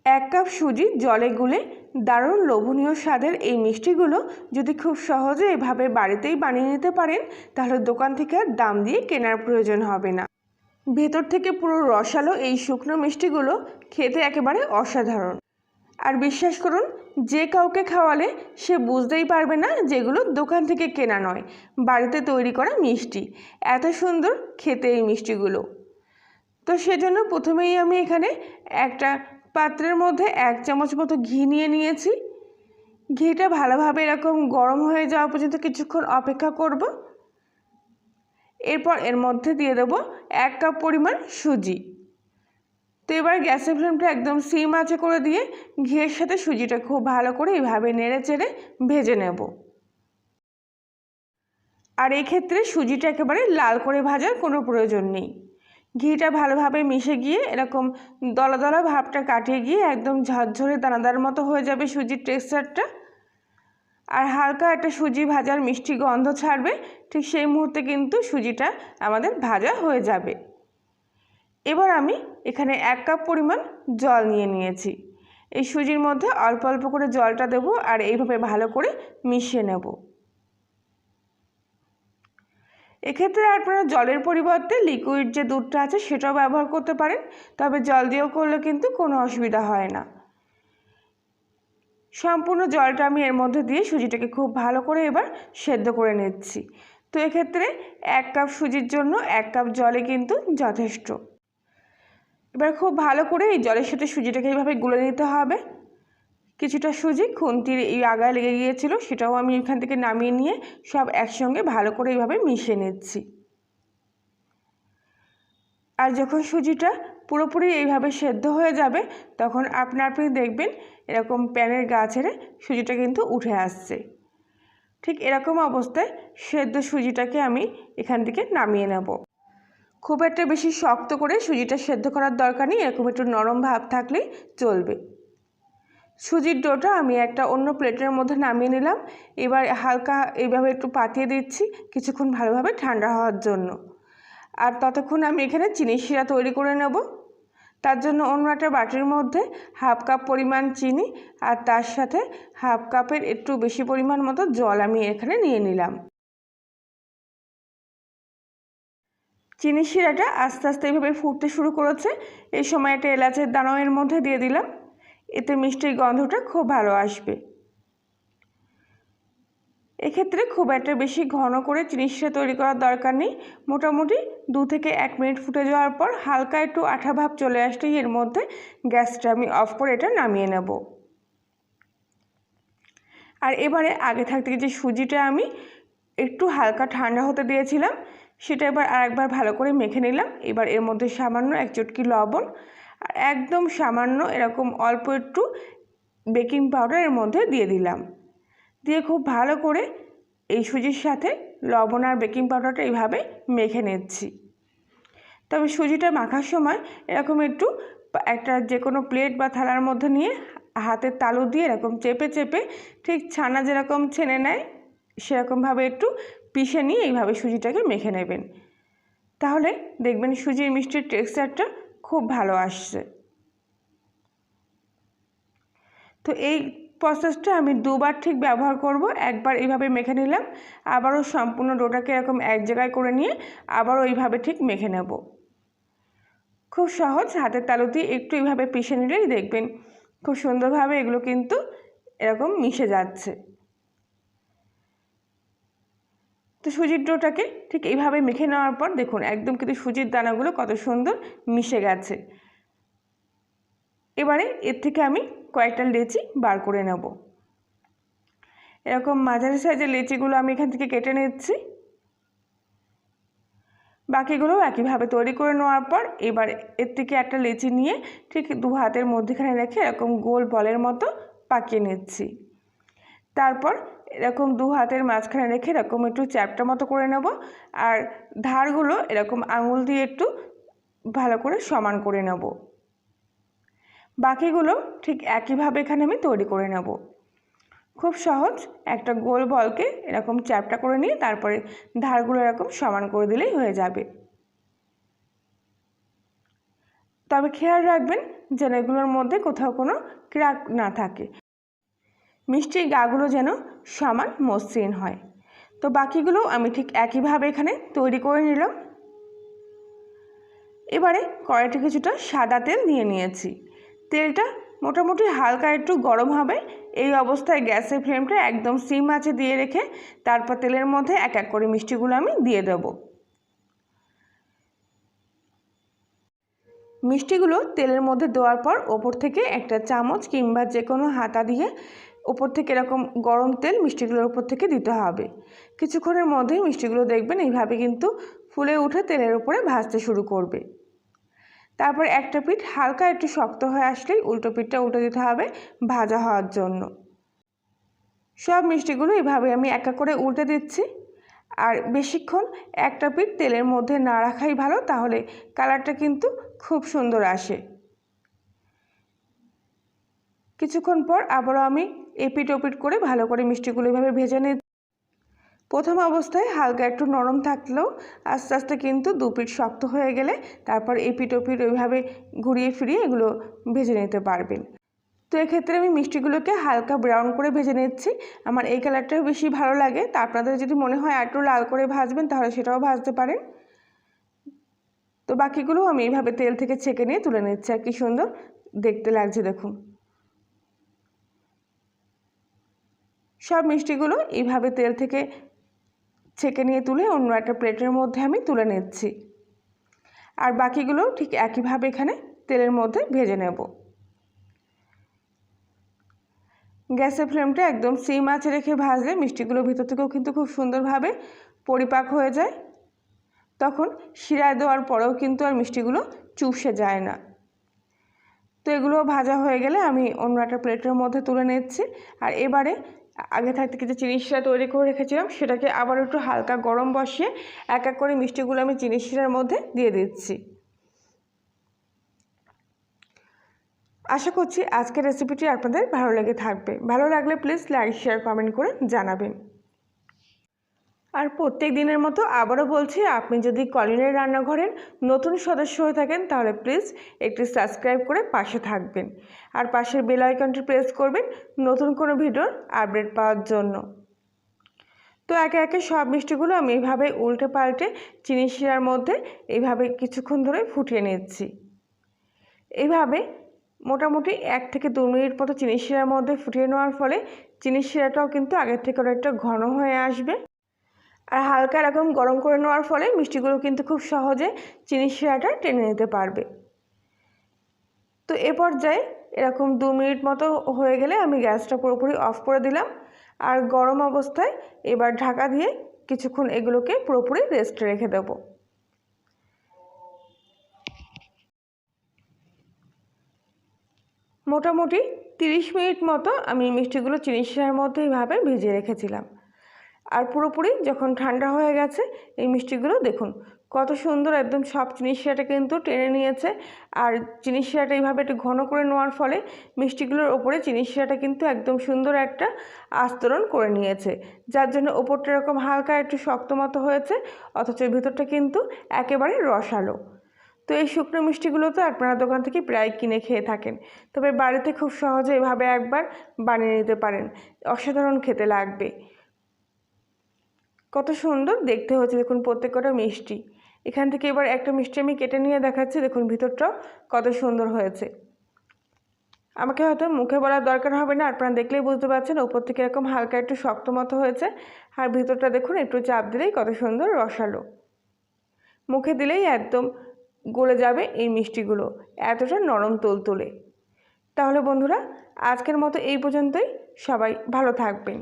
1 cup সুজি জলে গুলে দারুণ লোভনীয় স্বাদের এই মিষ্টিগুলো যদি খুব সহজে এভাবে বাড়িতেই বানিয়ে নিতে পারেন তাহলে দোকান থেকে আর দাম দিয়ে কেনার প্রয়োজন হবে না। ভেতর থেকে পুরো রসালো এই শুকনো মিষ্টিগুলো খেতে একেবারে অসাধারণ। আর বিশ্বাস করুন, যে কাউকে খাওয়ালে সে বুঝতেই পারবে না যেগুলো দোকান থেকে কেনা নয়, বাড়িতে তৈরি করা মিষ্টি। এত সুন্দর খেতে এই মিষ্টিগুলো। তো সেজন্য প্রথমেই আমি এখানে একটা পাত্রের মধ্যে 1 চামচ মতো ঘি নিয়ে নিয়েছি। ঘিটা ভালোভাবে এরকম গরম হয়ে যাওয়া পর্যন্ত কিছুক্ষণ অপেক্ষা করব। এরপর এর মধ্যে দিয়ে দেব 1 কাপ পরিমাণ সুজি। তো এবার গ্যাসের ফ্লেমটা একদম সিম আঁচে করে দিয়ে ঘিয়ের সাথে সুজিটা খুব ভালো করে এইভাবে নেড়ে চেড়ে ভেজে নেব। আর এই ক্ষেত্রে সুজিটা একেবারে লাল করে ভাজার কোনো প্রয়োজন নেই। ঘিটা ভালোভাবে মিশে গিয়ে এরকম দলা দলা ভাবটা কাটিয়ে গিয়ে একদম ঝরঝরে দানাদার মতো হয়ে যাবে সুজির টেক্সচারটা। আর হালকা একটা সুজি ভাজার মিষ্টি গন্ধ ছাড়বে, ঠিক সেই মুহূর্তে কিন্তু সুজিটা আমাদের ভাজা হয়ে যাবে। এবার আমি এখানে 1 কাপ পরিমাণ জল নিয়ে নিয়েছি। এই সুজির মধ্যে অল্প অল্প করে জলটা দেব আর এইভাবে ভালো করে মিশিয়ে নেব। এক্ষেত্রে আপনারা জলের পরিবর্তে লিকুইড যে দুধটা আছে সেটাও ব্যবহার করতে পারেন, তবে জল দিয়েও করলে কিন্তু কোনো অসুবিধা হয় না। সম্পূর্ণ জলটা আমি এর মধ্যে দিয়ে সুজিটাকে খুব ভালো করে এবার সেদ্ধ করে নিচ্ছি। তো এক্ষেত্রে 1 কাপ সুজির জন্য 1 কাপ জলে কিন্তু যথেষ্ট। এবার খুব ভালো করে এই জলের সাথে সুজিটাকে এইভাবে গুলে নিতে হবে। কিছুটা সুজি খুন্তির এই আগায় লেগে গিয়েছিল, সেটাও আমি এখান থেকে নামিয়ে নিয়ে সব একসঙ্গে ভালো করে এইভাবে মিশিয়ে নিচ্ছি। আর যখন সুজিটা পুরোপুরি এইভাবে সেদ্ধ হয়ে যাবে তখন আপনি দেখবেন এরকম প্যানের গা ছেড়ে সুজিটা কিন্তু উঠে আসছে। ঠিক এরকম অবস্থায় সেদ্ধ সুজিটাকে আমি এখান থেকে নামিয়ে নেব। খুব একটা বেশি শক্ত করে সুজিটা সেদ্ধ করার দরকার নেই, এরকম একটু নরম ভাব থাকলেই চলবে। সুজির ডোটা আমি একটা অন্য প্লেটের মধ্যে নামিয়ে নিলাম। এবার হালকা এইভাবে একটু পাতিয়ে দিচ্ছি কিছুক্ষণ ভালোভাবে ঠান্ডা হওয়ার জন্য। আর ততক্ষণ আমি এখানে চিনি শিরা তৈরি করে নেব। তার জন্য অন্য একটা বাটির মধ্যে 1/2 কাপ পরিমাণ চিনি আর তার সাথে 1/2 কাপের একটু বেশি পরিমাণ মতো জল আমি এখানে নিয়ে নিলাম। চিনি শিরাটা আস্তে আস্তে এইভাবে ফুটতে শুরু করেছে। এই সময় একটা এলাচের দানাও এর মধ্যে দিয়ে দিলাম, এতে মিষ্টির গন্ধটা খুব ভালো আসবে। এক্ষেত্রে খুব একটা বেশি ঘন করে চিনি শিরা তৈরি করার দরকার নেই। মোটামুটি 2 থেকে 1 মিনিট ফুটে যাওয়ার পর হালকা একটু আঠা ভাব চলে আসলেই এর মধ্যে গ্যাসটা আমি অফ করে এটা নামিয়ে নেব। আর এবারে আগে থাকতে যে সুজিটা আমি একটু হালকা ঠান্ডা হতে দিয়েছিলাম সেটা এবার আরেকবার ভালো করে মেখে নিলাম। এবার এর মধ্যে সামান্য 1 চুটকি লবণ আর একদম সামান্য এরকম অল্প একটু বেকিং পাউডার এর মধ্যে দিয়ে দিলাম। দিয়ে খুব ভালো করে এই সুজির সাথে লবণ আর বেকিং পাউডারটা এইভাবে মেখে নিচ্ছি। তবে সুজিটা মাখার সময় এরকম একটু একটা যে কোনো প্লেট বা থালার মধ্যে নিয়ে হাতের তালু দিয়ে এরকম চেপে চেপে ঠিক ছানা যেরকম ছেনে নেয় সেরকমভাবে একটু পিষে নিয়ে এইভাবে সুজিটাকে মেখে নেবেন। তাহলে দেখবেন সুজির মিষ্টির টেক্সচারটা খুব ভালো আসছে। তো এই প্রসেসটা আমি 2 বার ঠিক ব্যবহার করব। একবার এইভাবে মেখে নিলাম, আবারও সম্পূর্ণ ডোটাকে এরকম এক জায়গায় করে নিয়ে আবারও এইভাবে ঠিক মেখে নেব। খুব সহজ, হাতের তালু দিয়ে একটু এইভাবে পিষে নিলেই দেখবেন খুব সুন্দরভাবে এগুলো কিন্তু এরকম মিশে যাচ্ছে। তো সুজির ডোটাকে ঠিক এইভাবে মেখে নেওয়ার পর দেখুন একদম কিন্তু সুজির দানাগুলো কত সুন্দর মিশে গেছে। এবারে এর থেকে আমি কয়েকটা লেচি বার করে নেব। এরকম মাঝারি সাইজের লেচিগুলো আমি এখান থেকে কেটে নিচ্ছি। বাকিগুলো একইভাবে তৈরি করে নেওয়ার পর এবার এর থেকে একটা লেচি নিয়ে ঠিক 2 হাতের মধ্যেখানে রেখে এরকম গোল বলের মতো পাকিয়ে নিচ্ছি। তারপর এরকম 2 হাতের মাঝখানে রেখে এরকম একটু চ্যাপ্টা মতো করে নেব আর ধারগুলো এরকম আঙুল দিয়ে একটু ভালো করে সমান করে নেব। বাকিগুলো ঠিক একইভাবে এখানে আমি তৈরি করে নেব। খুব সহজ, একটা গোল বলকে এরকম চ্যাপ্টা করে নিয়ে তারপরে ধারগুলো এরকম সমান করে দিলেই হয়ে যাবে। তবে খেয়াল রাখবেন যেন এগুলোর মধ্যে কোথাও কোনো ক্র্যাক না থাকে, মিষ্টির গাগুলো যেন সমান মসৃণ হয়। তো বাকিগুলো আমি ঠিক একইভাবে এখানে তৈরি করে নিলাম। এবারে কড়াইতে কিছুটা সাদা তেল নিয়ে নিয়েছি। তেলটা মোটামুটি হালকা একটু গরম হবে। এই অবস্থায় গ্যাসের ফ্লেমটা একদম সিম আঁচে দিয়ে রেখে তারপর তেলের মধ্যে এক এক করে মিষ্টিগুলো আমি দিয়ে দেবো। মিষ্টিগুলো তেলের মধ্যে দেওয়ার পর ওপর থেকে একটা চামচ কিংবা যে কোনো হাতা দিয়ে ওপর থেকে এরকম গরম তেল মিষ্টিগুলোর উপর থেকে দিতে হবে। কিছুক্ষণের মধ্যেই মিষ্টিগুলো দেখবেন এইভাবে কিন্তু ফুলে উঠে তেলের উপরে ভাজতে শুরু করবে। তারপর একটা পিঠ হালকা একটু শক্ত হয়ে আসলেই উল্টো পিঠটা উল্টে দিতে হবে ভাজা হওয়ার জন্য। সব মিষ্টিগুলো এইভাবে আমি এক এক করে উল্টে দিচ্ছি। আর বেশিক্ষণ একটা পিঠ তেলের মধ্যে না রাখাই ভালো, তাহলে কালারটা কিন্তু খুব সুন্দর আসে। কিছুক্ষণ পর আবারও আমি এপিট ওপিট করে ভালো করে মিষ্টিগুলো এইভাবে ভেজে নিই। প্রথম অবস্থায় হালকা একটু নরম থাকলেও আস্তে আস্তে কিন্তু দু পিঠ শক্ত হয়ে গেলে তারপর এপিট ওপিট ওইভাবে ঘুরিয়ে ফিরিয়ে এগুলো ভেজে নিতে পারবেন। তো এক্ষেত্রে আমি মিষ্টিগুলোকে হালকা ব্রাউন করে ভেজে নিচ্ছি। আমার এই কালারটাও বেশি ভালো লাগে। তা আপনাদের যদি মনে হয় একটু লাল করে ভাজবেন তাহলে সেটাও ভাজতে পারেন। তো বাকিগুলো আমি এইভাবে তেল থেকে ছেঁকে নিয়ে তুলে নিচ্ছি। আর কি সুন্দর দেখতে লাগছে দেখুন। সব মিষ্টিগুলো এইভাবে তেল থেকে ছেঁকে নিয়ে তুলে অন্য একটা প্লেটের মধ্যে আমি তুলে নিচ্ছি। আর বাকিগুলো ঠিক একইভাবে এখানে তেলের মধ্যে ভেজে নেব। গ্যাসের ফ্লেমটা একদম সিম আঁচে রেখে ভাজলে মিষ্টিগুলো ভিতর থেকেও কিন্তু খুব সুন্দরভাবে পরিপাক হয়ে যায়। তখন শিরায় দেওয়ার পরেও কিন্তু আর মিষ্টিগুলো চুপসে যায় না। তো এগুলো ভাজা হয়ে গেলে আমি অন্য একটা প্লেটের মধ্যে তুলে নিচ্ছি। আর এবারে আগে থাকতে কিছু চিনি শিরা তৈরি করে রেখেছিলাম, সেটাকে আবার একটু হালকা গরম বসিয়ে এক এক করে মিষ্টিগুলো আমি চিনি শিরার মধ্যে দিয়ে দিচ্ছি। আশা করছি আজকের রেসিপিটি আপনাদের ভালো লেগে থাকবে। ভালো লাগলে প্লিজ লাইক শেয়ার কমেন্ট করে জানাবেন। আর প্রত্যেক দিনের মতো আবারও বলছি, আপনি যদি কলিনের রান্নাঘরের নতুন সদস্য হয়ে থাকেন তাহলে প্লিজ একটু সাবস্ক্রাইব করে পাশে থাকবেন। আর পাশের বেল আইকনটি প্রেস করবেন নতুন কোনো ভিডিওর আপডেট পাওয়ার জন্য। তো একে একে সব মিষ্টিগুলো আমি এইভাবে উল্টে পাল্টে চিনি শিরার মধ্যে এইভাবে কিছুক্ষণ ধরে ফুটিয়ে নিচ্ছি। এইভাবে মোটামুটি 1 থেকে 2 মিনিট মতো চিনি শিরার মধ্যে ফুটিয়ে নেওয়ার ফলে চিনি শিরাটাও কিন্তু আগের থেকে অনেকটা ঘন হয়ে আসবে। আর হালকা এরকম গরম করে নেওয়ার ফলে মিষ্টিগুলো কিন্তু খুব সহজে চিনি শিরাটা টেনে নিতে পারবে। তো এ পর্যায়ে এরকম 2 মিনিট মতো হয়ে গেলে আমি গ্যাসটা পুরোপুরি অফ করে দিলাম। আর গরম অবস্থায় এবার ঢাকা দিয়ে কিছুক্ষণ এগুলোকে পুরোপুরি রেস্টে রেখে দেব। মোটামুটি 30 মিনিট মতো আমি মিষ্টিগুলো চিনি শিরার মধ্যে এইভাবে ভিজিয়ে রেখেছিলাম। আর পুরোপুরি যখন ঠান্ডা হয়ে গেছে এই মিষ্টিগুলো দেখুন কত সুন্দর একদম সব চিনি শিরাটা কিন্তু টেনে নিয়েছে। আর চিনি শিরাটা এইভাবে একটু ঘন করে নেওয়ার ফলে মিষ্টিগুলোর ওপরে চিনি শিরাটা কিন্তু একদম সুন্দর একটা আস্তরণ করে নিয়েছে, যার জন্য ওপরটা এরকম হালকা একটু শক্ত মতো হয়েছে, অথচ ভিতরটা কিন্তু একেবারে রসালো। তো এই শুকনো মিষ্টিগুলো তো আপনারা দোকান থেকে প্রায় কিনে খেয়ে থাকেন, তবে বাড়িতে খুব সহজে এভাবে একবার বানিয়ে নিতে পারেন, অসাধারণ খেতে লাগবে। কত সুন্দর দেখতে হচ্ছে দেখুন প্রত্যেকটা মিষ্টি। এখান থেকে এবার একটা মিষ্টি আমি কেটে নিয়ে দেখাচ্ছি, দেখুন ভিতরটাও কত সুন্দর হয়েছে। আমাকে হয়তো মুখে বলার দরকার হবে না, আপনারা দেখলেই বুঝতে পারছেন উপর থেকে এরকম হালকা একটু শক্ত মতো হয়েছে। আর ভিতরটা দেখুন একটু চাপ দিলেই কত সুন্দর রসালো, মুখে দিলেই একদম গলে যাবে এই মিষ্টিগুলো, এতটা নরম তুলতুলে। তাহলে বন্ধুরা আজকের মতো এই পর্যন্তই, সবাই ভালো থাকবেন।